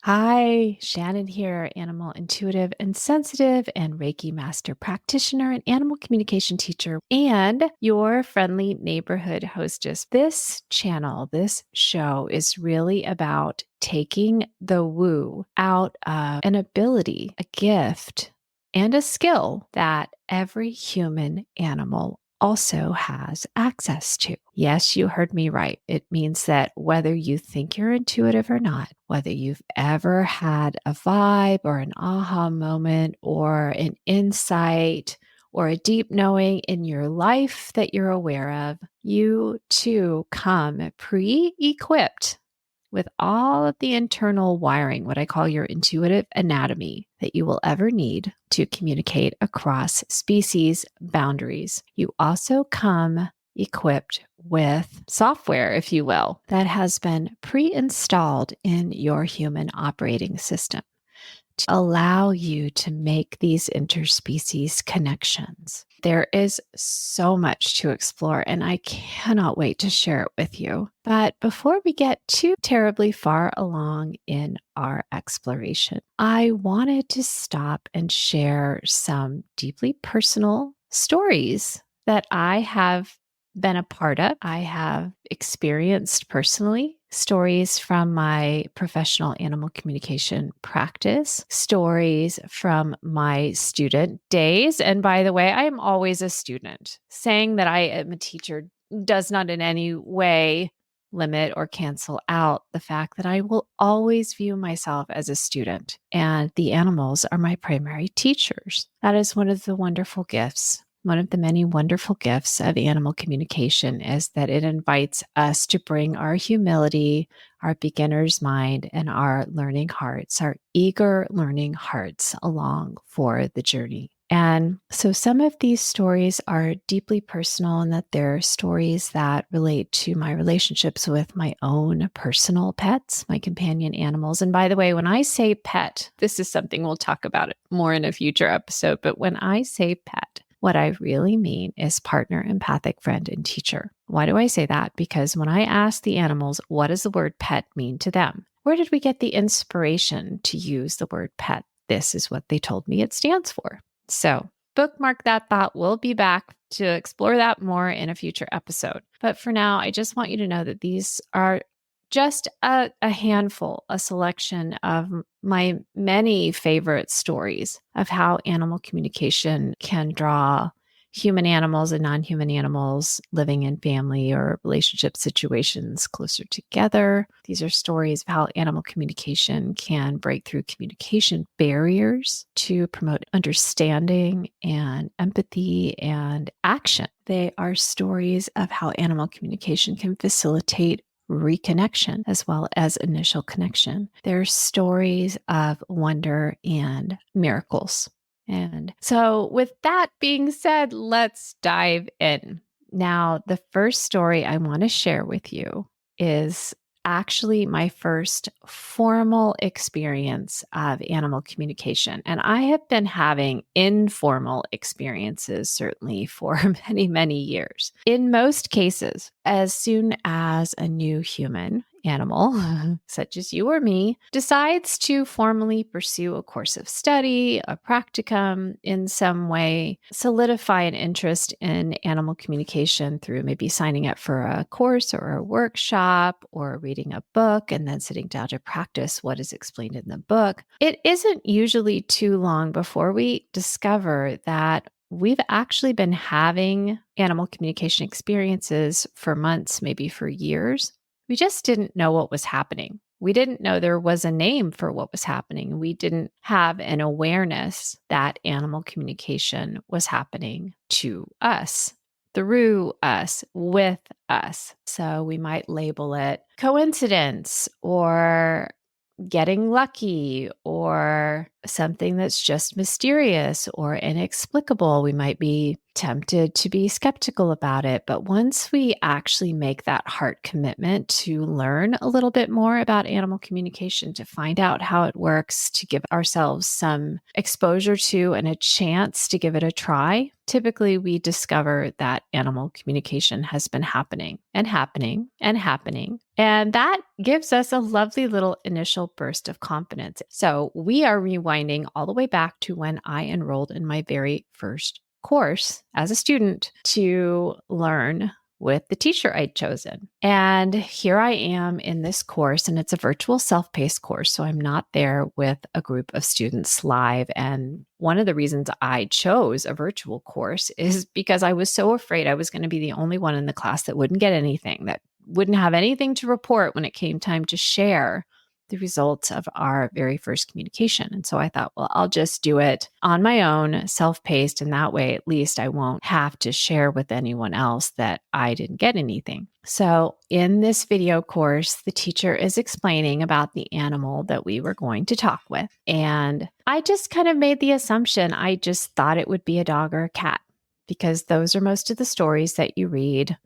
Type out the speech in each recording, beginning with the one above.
Hi, Shannon here, animal intuitive and sensitive and Reiki master practitioner and animal communication teacher, and your friendly neighborhood hostess. This channel, this show is really about taking the woo out of an ability, a gift, and a skill that every human animal also has access to. Yes, you heard me right. It means that whether you think you're intuitive or not, whether you've ever had a vibe or an aha moment or an insight or a deep knowing in your life that you're aware of, you too come pre equipped with all of the internal wiring, what I call your intuitive anatomy, that you will ever need to communicate across species boundaries. You also come equipped with software, if you will, that has been pre installed in your human operating system to allow you to make these interspecies connections. There is so much to explore, and I cannot wait to share it with you. But before we get too terribly far along in our exploration, I wanted to stop and share some deeply personal stories that I have been a part of. I have experienced personally stories from my professional animal communication practice, stories from my student days. And by the way, I am always a student. Saying that I am a teacher does not in any way limit or cancel out the fact that I will always view myself as a student, and the animals are my primary teachers. That is one of the wonderful gifts. One of the many wonderful gifts of animal communication is that it invites us to bring our humility, our beginner's mind, and our learning hearts, our eager learning hearts along for the journey. And so some of these stories are deeply personal in that they're stories that relate to my relationships with my own personal pets, my companion animals. And by the way, when I say pet, this is something we'll talk about it more in a future episode. But when I say pet, what I really mean is partner, empathic friend, and teacher. Why do I say that? Because when I ask the animals, what does the word pet mean to them? Where did we get the inspiration to use the word pet? This is what they told me it stands for. So bookmark that thought. We'll be back to explore that more in a future episode. But for now, I just want you to know that these are just a handful, a selection of my many favorite stories of how animal communication can draw human animals and non-human animals living in family or relationship situations closer together. These are stories of how animal communication can break through communication barriers to promote understanding and empathy and action. They are stories of how animal communication can facilitate reconnection as well as initial connection. They're stories of wonder and miracles. And so, with that being said, let's dive in. Now, the first story I want to share with you is actually my first formal experience of animal communication. And I have been having informal experiences, certainly for many, many years. In most cases, as soon as a new human animal, such as you or me, decides to formally pursue a course of study, a practicum, in some way, solidify an interest in animal communication through maybe signing up for a course or a workshop or reading a book and then sitting down to practice what is explained in the book, it isn't usually too long before we discover that we've actually been having animal communication experiences for months, maybe for years. We just didn't know what was happening. We didn't know there was a name for what was happening. We didn't have an awareness that animal communication was happening to us, through us, with us. So we might label it coincidence or getting lucky or something that's just mysterious or inexplicable. We might be tempted to be skeptical about it. But once we actually make that heart commitment to learn a little bit more about animal communication, to find out how it works, to give ourselves some exposure to and a chance to give it a try, typically we discover that animal communication has been happening and happening and happening. And that gives us a lovely little initial burst of confidence. So we are rewinding all the way back to when I enrolled in my very first course as a student to learn with the teacher I'd chosen. And here I am in this course, and it's a virtual self-paced course. So I'm not there with a group of students live. And one of the reasons I chose a virtual course is because I was so afraid I was going to be the only one in the class that wouldn't get anything, that wouldn't have anything to report when it came time to share the results of our very first communication. And so I thought, well, I'll just do it on my own, self-paced, and that way at least I won't have to share with anyone else that I didn't get anything. So in this video course, the teacher is explaining about the animal that we were going to talk with. And I just kind of made the assumption, I just thought it would be a dog or a cat, because those are most of the stories that you read.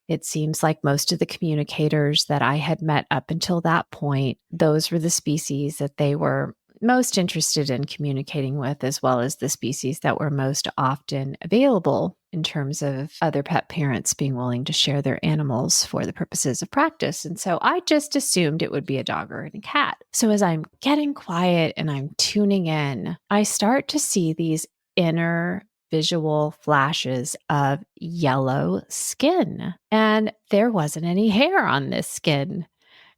It seems like most of the communicators that I had met up until that point, those were the species that they were most interested in communicating with, as well as the species that were most often available in terms of other pet parents being willing to share their animals for the purposes of practice. And so I just assumed it would be a dog or a cat. So as I'm getting quiet and I'm tuning in, I start to see these inner visual flashes of yellow skin, and there wasn't any hair on this skin.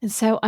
And so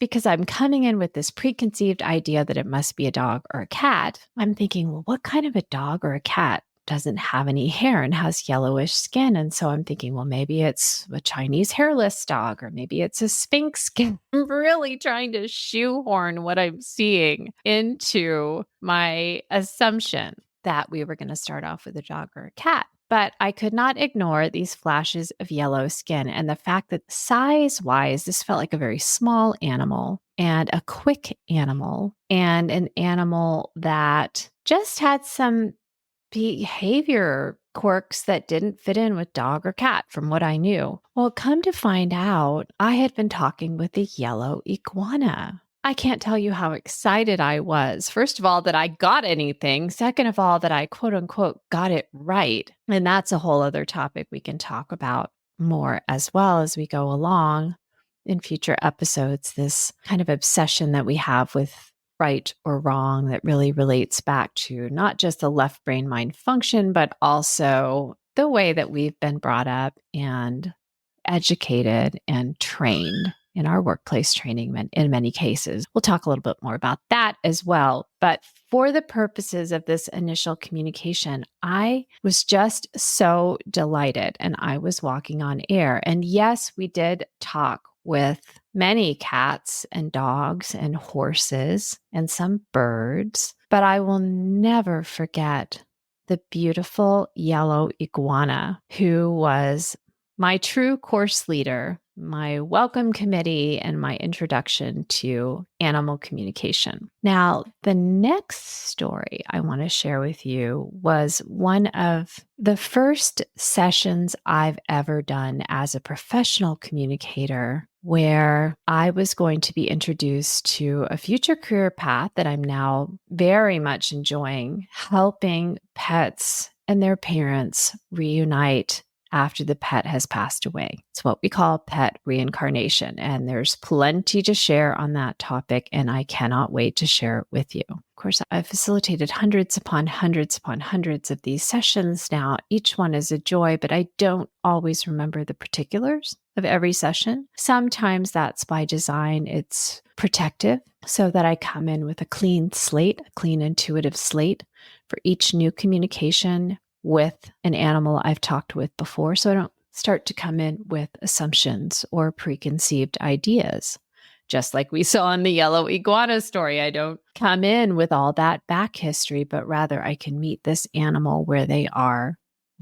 because I'm coming in with this preconceived idea that it must be a dog or a cat, I'm thinking, well, what kind of a dog or a cat doesn't have any hair and has yellowish skin? And so I'm thinking, well, maybe it's a Chinese hairless dog, or maybe it's a Sphynx skin. I'm really trying to shoehorn what I'm seeing into my assumption that we were going to start off with a dog or a cat. But I could not ignore these flashes of yellow skin and the fact that size-wise, this felt like a very small animal and a quick animal, and an animal that just had some behavior quirks that didn't fit in with dog or cat from what I knew. Well, come to find out, I had been talking with a yellow iguana. I can't tell you how excited I was. First of all, that I got anything. Second of all, that I quote unquote got it right. And that's a whole other topic we can talk about more as well as we go along in future episodes. This kind of obsession that we have with right or wrong that really relates back to not just the left brain mind function, but also the way that we've been brought up and educated and trained in our workplace training in many cases. We'll talk a little bit more about that as well. But for the purposes of this initial communication, I was just so delighted, and I was walking on air. And yes, we did talk with many cats and dogs and horses and some birds, but I will never forget the beautiful yellow iguana who was my true course leader, my welcome committee, and my introduction to animal communication. Now, the next story I want to share with you was one of the first sessions I've ever done as a professional communicator, where I was going to be introduced to a future career path that I'm now very much enjoying, helping pets and their parents reunite after the pet has passed away. It's what we call pet reincarnation. And there's plenty to share on that topic, and I cannot wait to share it with you. Of course, I've facilitated hundreds upon hundreds upon hundreds of these sessions now. Each one is a joy, but I don't always remember the particulars of every session. Sometimes that's by design. It's protective so that I come in with a clean slate, a clean intuitive slate for each new communication with an animal I've talked with before, so I don't start to come in with assumptions or preconceived ideas. Just like we saw in the yellow iguana story, I don't come in with all that back history, but rather I can meet this animal where they are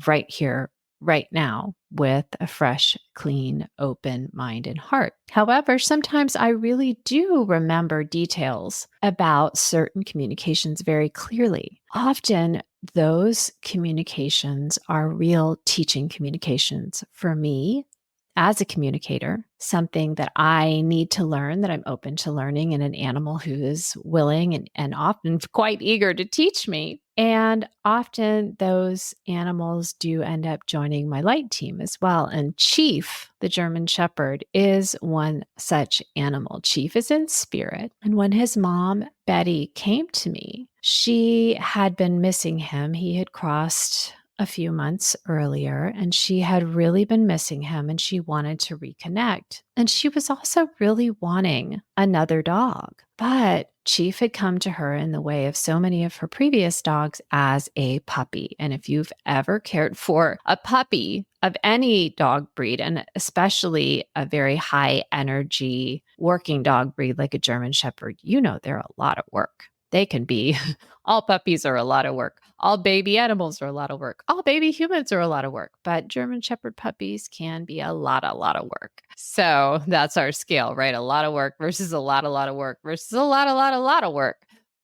right here, right now, with a fresh, clean, open mind and heart. However, sometimes I really do remember details about certain communications very clearly. Often those communications are real teaching communications for me as a communicator, something that I need to learn, that I'm open to learning in an animal who is willing and often quite eager to teach me. And often those animals do end up joining my light team as well. And Chief, the German Shepherd, is one such animal. Chief is in spirit. And when his mom, Betty, came to me, she had been missing him. He had crossed a few months earlier, and she had really been missing him and she wanted to reconnect. And she was also really wanting another dog. But Chief had come to her in the way of so many of her previous dogs as a puppy. And if you've ever cared for a puppy of any dog breed, and especially a very high energy working dog breed like a German Shepherd, you know they're a lot of work. They can be, all puppies are a lot of work. All baby animals are a lot of work. All baby humans are a lot of work. But German Shepherd puppies can be a lot of work. So that's our scale, right? A lot of work versus a lot of work versus a lot of work.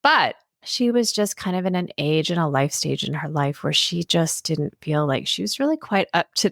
But she was just kind of in an age and a life stage in her life where she just didn't feel like she was really quite up to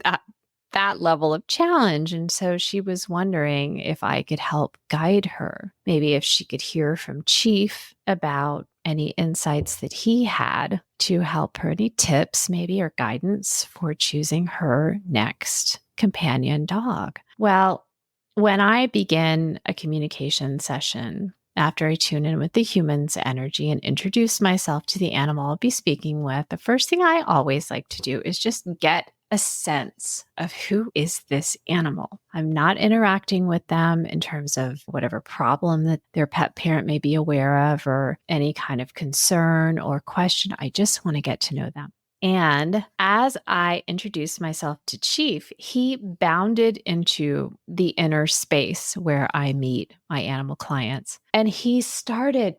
that level of challenge. And so she was wondering if I could help guide her. Maybe if she could hear from Chief about any insights that he had to help her, any tips maybe or guidance for choosing her next companion dog. Well, when I begin a communication session, after I tune in with the human's energy and introduce myself to the animal I'll be speaking with, the first thing I always like to do is just get a sense of who is this animal. I'm not interacting with them in terms of whatever problem that their pet parent may be aware of or any kind of concern or question. I just want to get to know them. And as I introduced myself to Chief, he bounded into the inner space where I meet my animal clients. And he started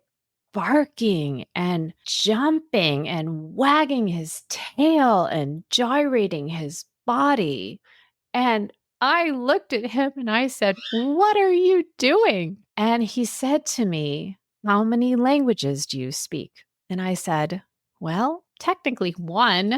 barking and jumping and wagging his tail and gyrating his body. And I looked at him and I said, "What are you doing?" And he said to me, "How many languages do you speak?" And I said, "Well, technically one.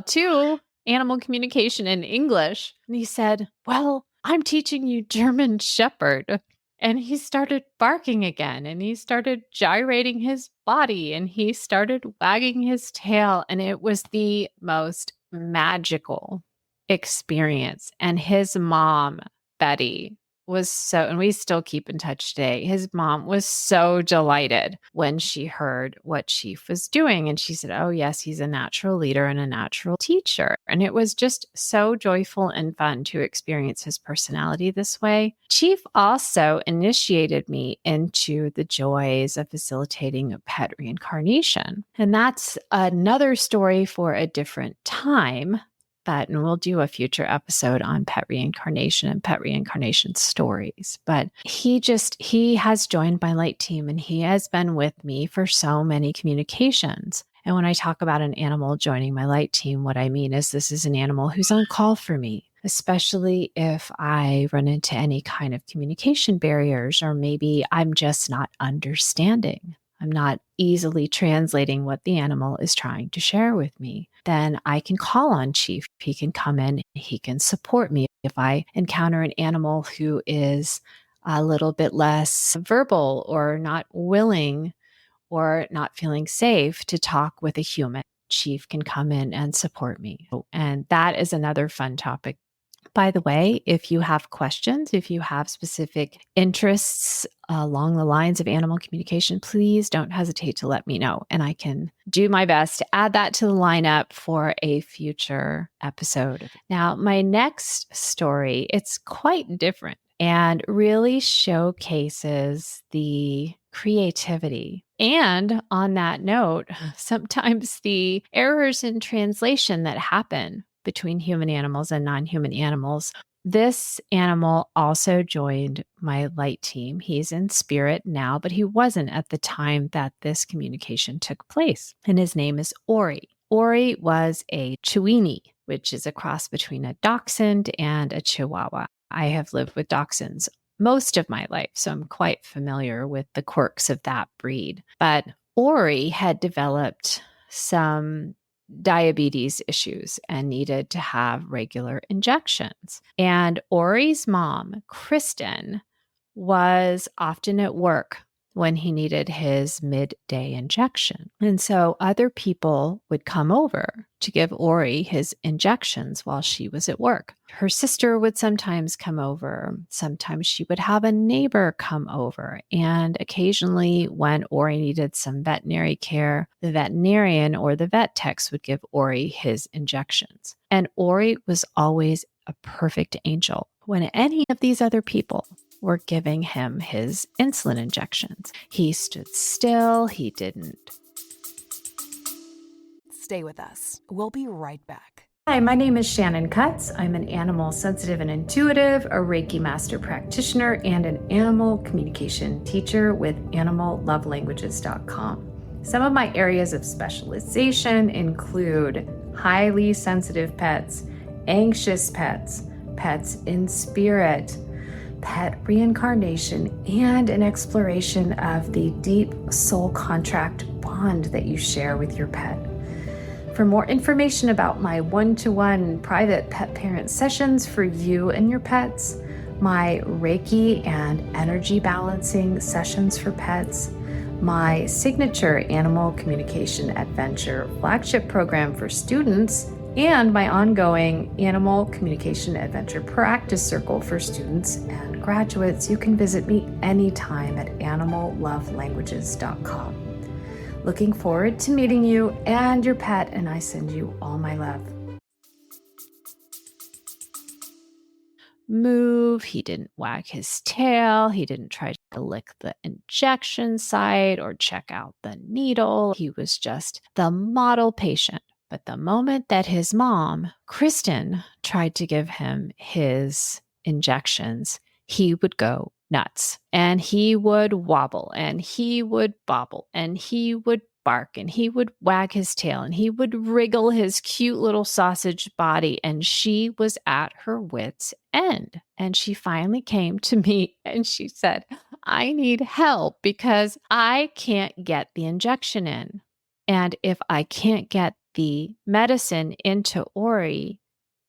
Two, animal communication in English." And he said, "Well, I'm teaching you German Shepherd." And he started barking again and he started gyrating his body and he started wagging his tail. And it was the most magical experience. And his mom, Betty, and we still keep in touch today. His mom was so delighted when she heard what Chief was doing. And she said, "Oh, yes, he's a natural leader and a natural teacher." And it was just so joyful and fun to experience his personality this way. Chief also initiated me into the joys of facilitating a pet reincarnation. And that's another story for a different time. And we'll do a future episode on pet reincarnation and pet reincarnation stories. But he has joined my light team and he has been with me for so many communications. And when I talk about an animal joining my light team, what I mean is this is an animal who's on call for me, especially if I run into any kind of communication barriers, or maybe I'm just not understanding. I'm not easily translating what the animal is trying to share with me. Then I can call on Chief. He can come in, he can support me. If I encounter an animal who is a little bit less verbal or not willing or not feeling safe to talk with a human, Chief can come in and support me. And that is another fun topic. By the way, if you have questions, if you have specific interests along the lines of animal communication, please don't hesitate to let me know. And I can do my best to add that to the lineup for a future episode. Now, my next story, it's quite different and really showcases the creativity. And on that note, sometimes the errors in translation that happen between human animals and non-human animals. This animal also joined my light team. He's in spirit now, but he wasn't at the time that this communication took place. And his name is Ori. Ori was a Chiweenie, which is a cross between a Dachshund and a Chihuahua. I have lived with Dachshunds most of my life, so I'm quite familiar with the quirks of that breed. But Ori had developed some diabetes issues and needed to have regular injections. And Ori's mom, Kristen, was often at work when he needed his midday injection. And so other people would come over to give Ori his injections while she was at work. Her sister would sometimes come over. Sometimes she would have a neighbor come over. And occasionally, when Ori needed some veterinary care, the veterinarian or the vet techs would give Ori his injections. And Ori was always a perfect angel. When any of these other people were giving him his insulin injections, he stood still. He didn't. Stay with us. We'll be right back. Hi, my name is Shannon Cutts. I'm an animal sensitive and intuitive, a Reiki master practitioner, and an animal communication teacher with animallovelanguages.com. Some of my areas of specialization include highly sensitive pets, anxious pets, pets in spirit, pet reincarnation, and an exploration of the deep soul contract bond that you share with your pet. For more information about my one-to-one private pet parent sessions for you and your pets, my Reiki and energy balancing sessions for pets, my signature animal communication adventure flagship program for students, and my ongoing animal communication adventure practice circle for students and graduates, you can visit me anytime at animallovelanguages.com. Looking forward to meeting you and your pet, and I send you all my love. Move. He didn't wag his tail. He didn't try to lick the injection site or check out the needle. He was just the model patient. But the moment that his mom, Kristen, tried to give him his injections, he would go nuts and he would wobble and he would bobble and he would bark and he would wag his tail and he would wriggle his cute little sausage body. And she was at her wit's end. And she finally came to me and she said, I need help because I can't get the injection in. And if I can't get the medicine into Ori,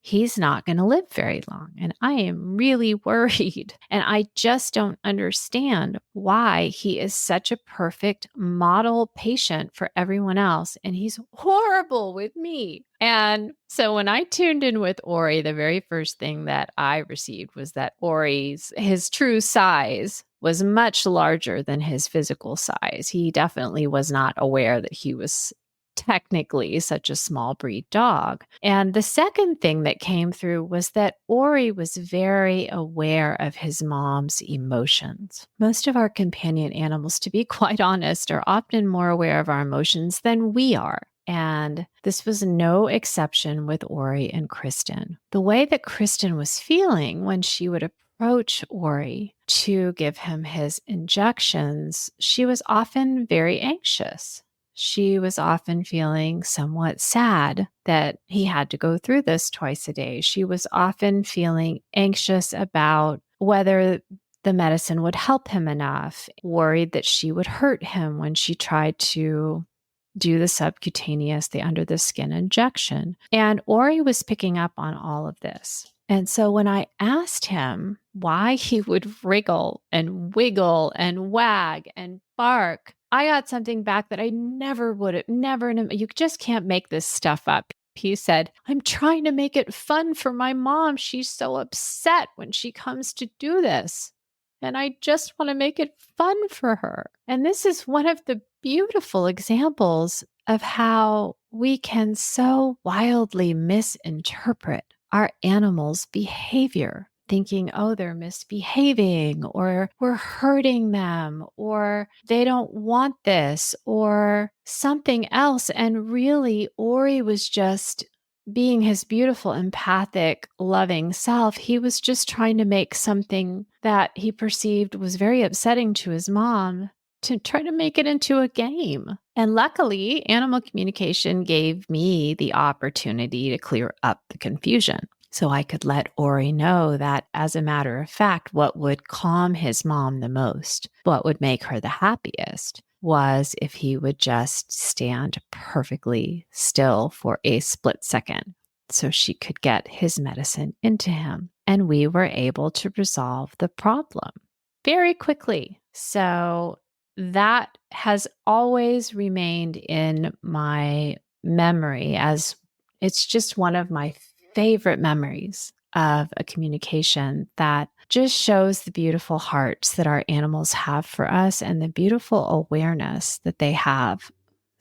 he's not going to live very long. And I am really worried. And I just don't understand why he is such a perfect model patient for everyone else. And he's horrible with me. And so when I tuned in with Ori, the very first thing that I received was that his true size was much larger than his physical size. He definitely was not aware that he was technically such a small breed dog. And the second thing that came through was that Ori was very aware of his mom's emotions. Most of our companion animals, to be quite honest, are often more aware of our emotions than we are. And this was no exception with Ori and Kristen. The way that Kristen was feeling when she would approach Ori to give him his injections, she was often very anxious. She was often feeling somewhat sad that he had to go through this twice a day. She was often feeling anxious about whether the medicine would help him enough, worried that she would hurt him when she tried to do the subcutaneous, the under the skin injection. And Ori was picking up on all of this. And so when I asked him why he would wriggle and wiggle and wag and bark, I got something back that I never would have, you just can't make this stuff up. He said, I'm trying to make it fun for my mom. She's so upset when she comes to do this. And I just want to make it fun for her. And this is one of the beautiful examples of how we can so wildly misinterpret our animals' behavior, thinking, oh, they're misbehaving, or we're hurting them, or they don't want this, or something else. And really, Ori was just being his beautiful, empathic, loving self. He was just trying to make something that he perceived was very upsetting to his mom to try to make it into a game. And luckily, animal communication gave me the opportunity to clear up the confusion. So I could let Ori know that, as a matter of fact, what would calm his mom the most, what would make her the happiest, was if he would just stand perfectly still for a split second so she could get his medicine into him. And we were able to resolve the problem very quickly. So that has always remained in my memory as it's just one of my favorite memories of a communication that just shows the beautiful hearts that our animals have for us and the beautiful awareness that they have,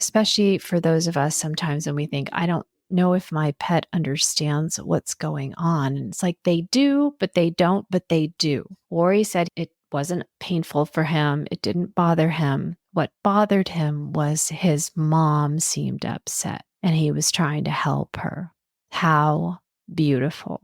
especially for those of us sometimes when we think, I don't know if my pet understands what's going on. And it's like they do, but they don't, but they do. Ori said it wasn't painful for him. It didn't bother him. What bothered him was his mom seemed upset and he was trying to help her. How beautiful.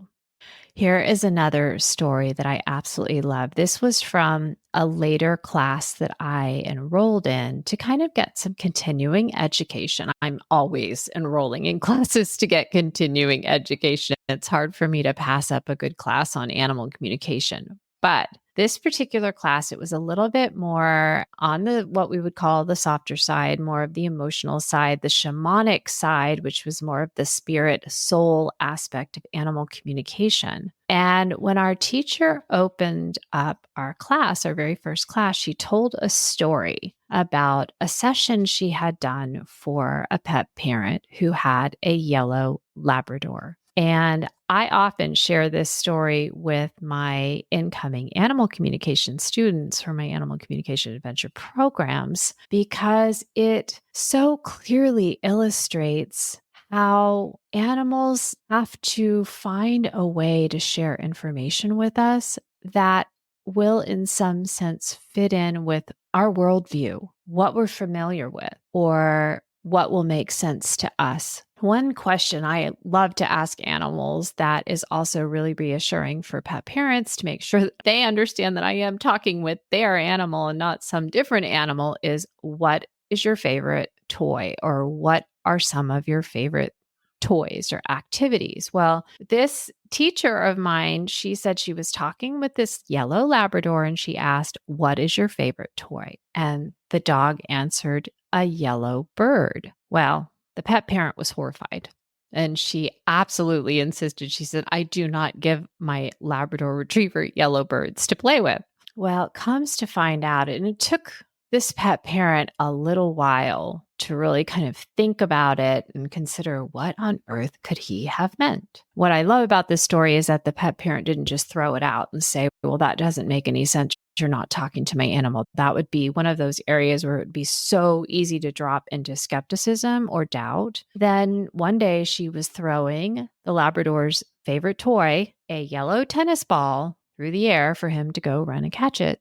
Here is another story that I absolutely love. This was from a later class that I enrolled in to kind of get some continuing education. I'm always enrolling in classes to get continuing education. It's hard for me to pass up a good class on animal communication. But this particular class, it was a little bit more on the what we would call the softer side, more of the emotional side, the shamanic side, which was more of the spirit soul aspect of animal communication. And when our teacher opened up our class, our very first class, she told a story about a session she had done for a pet parent who had a yellow Labrador. And I often share this story with my incoming animal communication students for my animal communication adventure programs because it so clearly illustrates how animals have to find a way to share information with us that will, in some sense, fit in with our worldview, what we're familiar with, or what will make sense to us. One question I love to ask animals that is also really reassuring for pet parents to make sure that they understand that I am talking with their animal and not some different animal is, what is your favorite toy, or what are some of your favorite toys or activities? Well, this teacher of mine, she said she was talking with this yellow Labrador and she asked, what is your favorite toy? And the dog answered, a yellow bird. Well, the pet parent was horrified. And she absolutely insisted. She said, I do not give my Labrador retriever yellow birds to play with. Well, it comes to find out, and it took this pet parent a little while to really kind of think about it and consider what on earth could he have meant. What I love about this story is that the pet parent didn't just throw it out and say, well, that doesn't make any sense. You're not talking to my animal. That would be one of those areas where it would be so easy to drop into skepticism or doubt. Then one day she was throwing the Labrador's favorite toy, a yellow tennis ball, through the air for him to go run and catch it.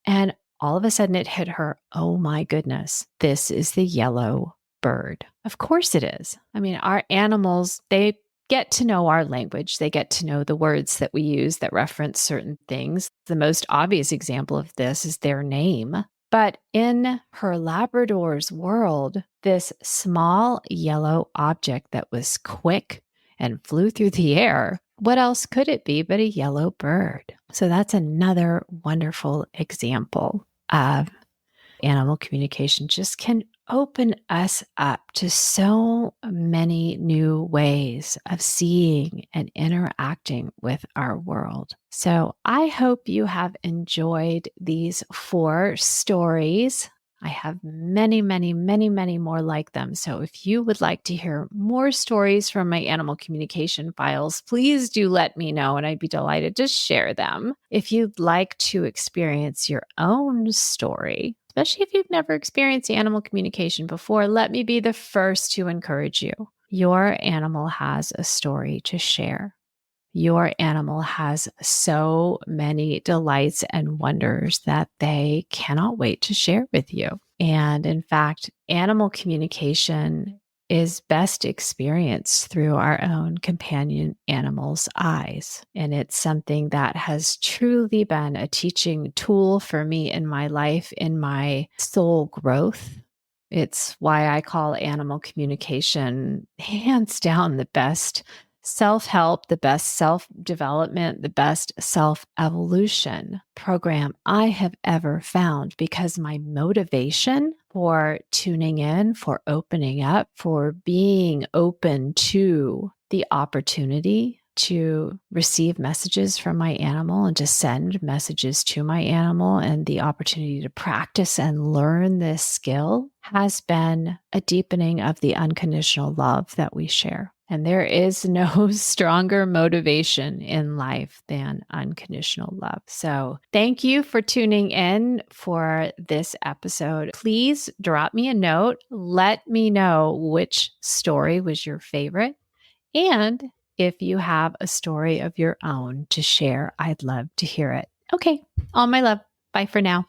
And all of a sudden it hit her, oh my goodness, this is the yellow bird. Of course it is. I mean, our animals, they get to know our language. They get to know the words that we use that reference certain things. The most obvious example of this is their name. But in her Labrador's world, this small yellow object that was quick and flew through the air, what else could it be but a yellow bird? So that's another wonderful example of animal communication just can open us up to so many new ways of seeing and interacting with our world. So I hope you have enjoyed these 4 stories. I have many, many, many, many more like them. So if you would like to hear more stories from my animal communication files, please do let me know and I'd be delighted to share them. If you'd like to experience your own story, especially if you've never experienced animal communication before, let me be the first to encourage you. Your animal has a story to share. Your animal has so many delights and wonders that they cannot wait to share with you. And in fact, animal communication is best experienced through our own companion animal's eyes. And it's something that has truly been a teaching tool for me in my life, in my soul growth. It's why I call animal communication hands down the best self-help, the best self-development, the best self-evolution program I have ever found, because my motivation for tuning in, for opening up, for being open to the opportunity to receive messages from my animal and to send messages to my animal, and the opportunity to practice and learn this skill has been a deepening of the unconditional love that we share. And there is no stronger motivation in life than unconditional love. So thank you for tuning in for this episode. Please drop me a note. Let me know which story was your favorite. And if you have a story of your own to share, I'd love to hear it. Okay, all my love. Bye for now.